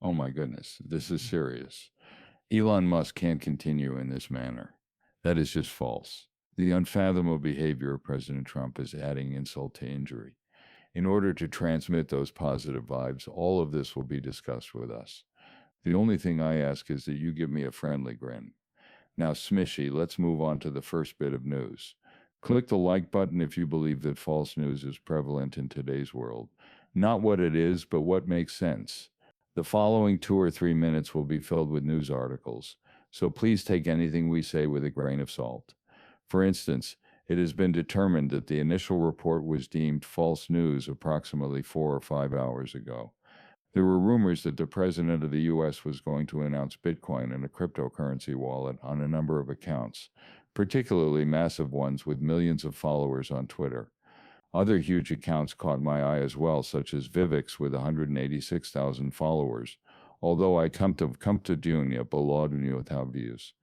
Oh my goodness, this is serious. Elon Musk can't continue in this manner. That is just false. The unfathomable behavior of President Trump is adding insult to injury. In order to transmit those positive vibes, all of this will be discussed with us. The only thing I ask is that you give me a friendly grin. Now, Smishy, let's move on to the first bit of news. Click the like button if you believe that false news is prevalent in today's world. Not what it is, but what makes sense. The following 2 or 3 minutes will be filled with news articles, so please take anything we say with a grain of salt. For instance, it has been determined that the initial report was deemed false news approximately 4 or 5 hours ago. There were rumors that the president of the U.S. was going to announce Bitcoin and a cryptocurrency wallet on a number of accounts, particularly massive ones with millions of followers on Twitter. Other huge accounts caught my eye as well, such as Vivek's with 186,000 followers, although I come to Dunya Bolodny without views.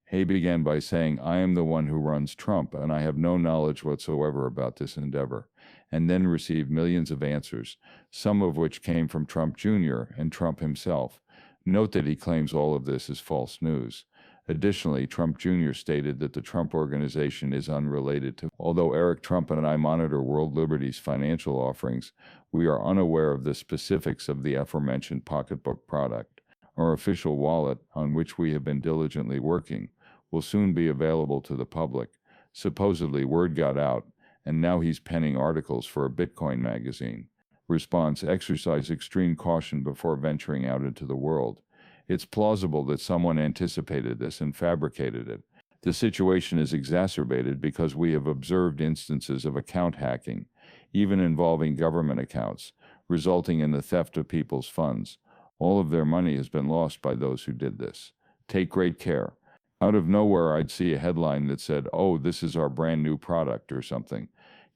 He began by saying, "I am the one who runs Trump, and I have no knowledge whatsoever about this endeavor," and then received millions of answers, some of which came from Trump Jr. and Trump himself. Note that he claims all of this is false news. Additionally, Trump Jr. stated that the Trump Organization is unrelated to. Although Eric Trump and I monitor World Liberty's financial offerings, we are unaware of the specifics of the aforementioned pocketbook product. Our official wallet, on which we have been diligently working, will soon be available to the public. Supposedly, word got out, and now he's penning articles for a Bitcoin magazine. Response: exercise extreme caution before venturing out into the world. It's plausible that someone anticipated this and fabricated it. The situation is exacerbated because we have observed instances of account hacking, even involving government accounts, resulting in the theft of people's funds. All of their money has been lost by those who did this. Take great care. Out of nowhere, I'd see a headline that said, "Oh, this is our brand new product," or something.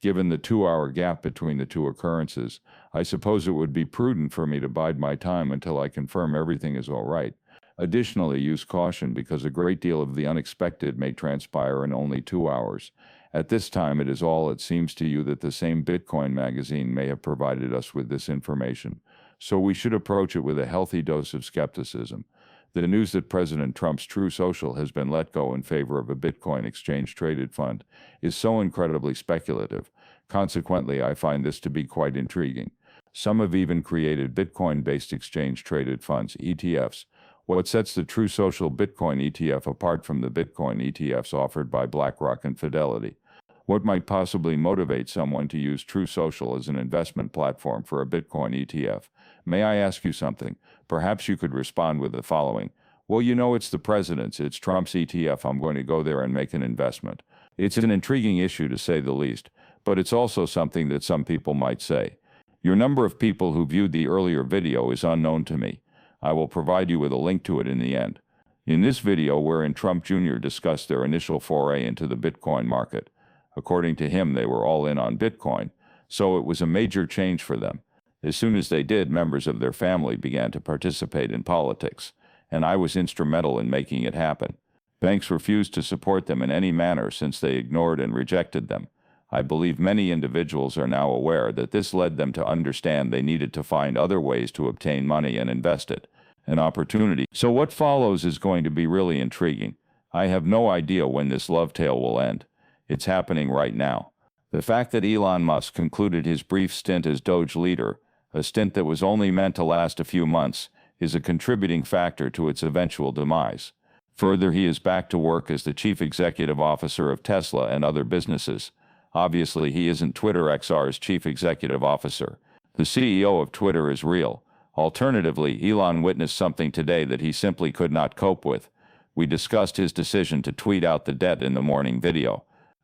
Given the 2-hour gap between the two occurrences, I suppose it would be prudent for me to bide my time until I confirm everything is all right. Additionally, use caution because a great deal of the unexpected may transpire in only 2 hours. At this time, it is all it seems to you that the same Bitcoin magazine may have provided us with this information. So we should approach it with a healthy dose of skepticism. The news that President Trump's True Social has been let go in favor of a Bitcoin exchange-traded fund is so incredibly speculative. Consequently, I find this to be quite intriguing. Some have even created Bitcoin-based exchange-traded funds, ETFs. What sets the True Social Bitcoin ETF apart from the Bitcoin ETFs offered by BlackRock and Fidelity? What might possibly motivate someone to use True Social as an investment platform for a Bitcoin ETF? May I ask you something? Perhaps you could respond with the following: "Well, you know, it's the president's, it's Trump's ETF, I'm going to go there and make an investment." It's an intriguing issue to say the least, but it's also something that some people might say. Your number of people who viewed the earlier video is unknown to me. I will provide you with a link to it in the end. In this video, wherein Trump Jr. discussed their initial foray into the Bitcoin market, according to him, they were all in on Bitcoin, so it was a major change for them. As soon as they did, members of their family began to participate in politics, and I was instrumental in making it happen. Banks refused to support them in any manner since they ignored and rejected them. I believe many individuals are now aware that this led them to understand they needed to find other ways to obtain money and invest it. An opportunity. So what follows is going to be really intriguing. I have no idea when this love tale will end. It's happening right now. The fact that Elon Musk concluded his brief stint as Doge leader, a stint that was only meant to last a few months, is a contributing factor to its eventual demise. Further, he is back to work as the chief executive officer of Tesla and other businesses. Obviously, he isn't Twitter XR's chief executive officer. The CEO of Twitter is real. Alternatively, Elon witnessed something today that he simply could not cope with. We discussed his decision to tweet out the debt in the morning video.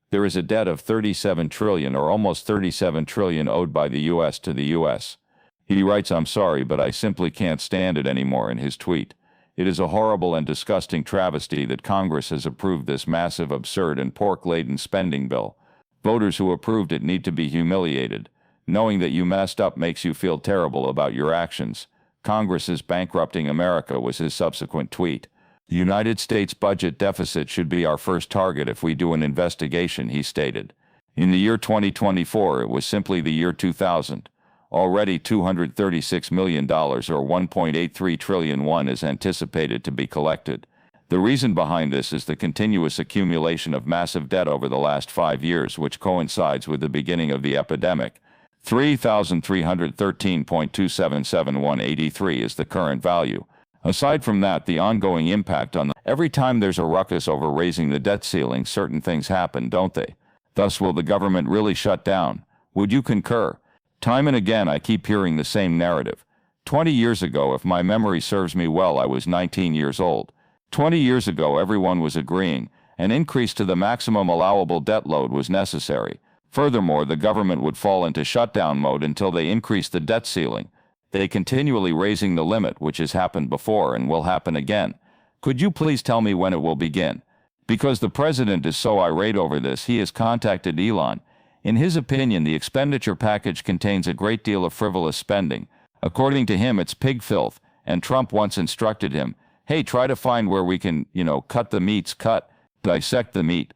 There is a debt of 37 trillion or almost 37 trillion owed by the U.S. to the U.S. He writes, "I'm sorry, but I simply can't stand it anymore," in his tweet. It is a horrible and disgusting travesty that Congress has approved this massive, absurd, and pork-laden spending bill. Voters who approved it need to be humiliated. Knowing that you messed up makes you feel terrible about your actions. Congress is bankrupting America, was his subsequent tweet. The United States budget deficit should be our first target if we do an investigation, he stated. In the year 2024, it was simply the year 2000. Already $236 million or 1.83 trillion won is anticipated to be collected. The reason behind this is the continuous accumulation of massive debt over the last 5 years, which coincides with the beginning of the epidemic. 3,313.277,183 is the current value. Aside from that, the ongoing impact on every time there's a ruckus over raising the debt ceiling, certain things happen, don't they? Thus, will the government really shut down? Would you concur? Time and again, I keep hearing the same narrative. 20 years ago, if my memory serves me well, I was 19 years old. 20 years ago, everyone was agreeing an increase to the maximum allowable debt load was necessary. Furthermore, the government would fall into shutdown mode until they increased the debt ceiling. They continually raising the limit, which has happened before and will happen again. Could you please tell me when it will begin? Because the president is so irate over this, he has contacted Elon. In his opinion, the expenditure package contains a great deal of frivolous spending. According to him, it's pig filth, and Trump once instructed him, hey, try to find where we can, dissect the meat.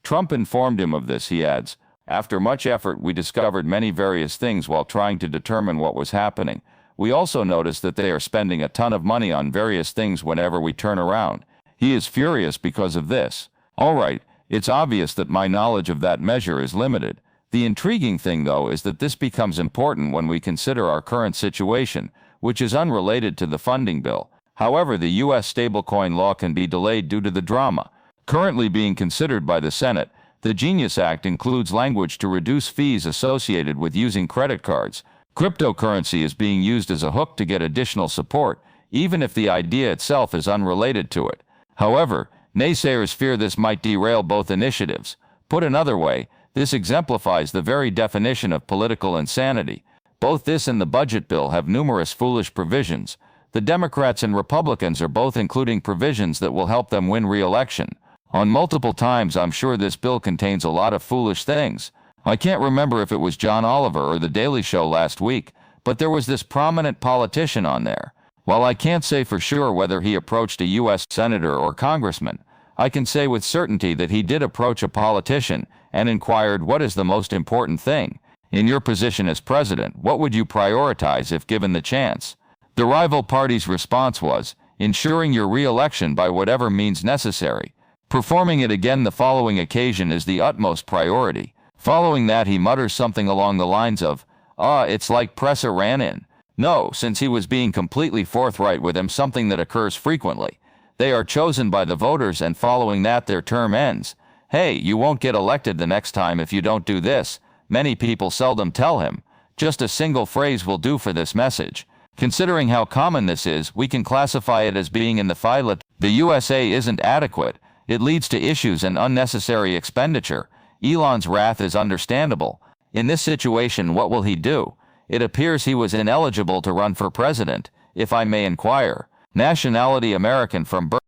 Trump informed him of this, he adds. After much effort, we discovered many various things while trying to determine what was happening. We also noticed that they are spending a ton of money on various things whenever we turn around. He is furious because of this. All right, it's obvious that my knowledge of that measure is limited. The intriguing thing, though, is that this becomes important when we consider our current situation, which is unrelated to the funding bill. However, the U.S. stablecoin law can be delayed due to the drama currently being considered by the Senate. The Genius Act includes language to reduce fees associated with using credit cards. Cryptocurrency is being used as a hook to get additional support, even if the idea itself is unrelated to it. However, naysayers fear this might derail both initiatives. Put another way, this exemplifies the very definition of political insanity. Both this and the budget bill have numerous foolish provisions. The Democrats and Republicans are both including provisions that will help them win re-election. On multiple times, I'm sure this bill contains a lot of foolish things. I can't remember if it was John Oliver or The Daily Show last week, but there was this prominent politician on there. While I can't say for sure whether he approached a U.S. senator or congressman, I can say with certainty that he did approach a politician and inquired, what is the most important thing? In your position as president, what would you prioritize if given the chance? The rival party's response was, ensuring your re-election by whatever means necessary. Performing it again the following occasion is the utmost priority. Following that, he mutters something along the lines of, it's like Presser ran in. No, since he was being completely forthright with him, something that occurs frequently. They are chosen by the voters, and following that their term ends. Hey, you won't get elected the next time if you don't do this. Many people seldom tell him. Just a single phrase will do for this message. Considering how common this is, we can classify it as being in the filet. The USA isn't adequate. It leads to issues and unnecessary expenditure. Elon's wrath is understandable. In this situation, what will he do? It appears he was ineligible to run for president, if I may inquire. Nationality American from birth.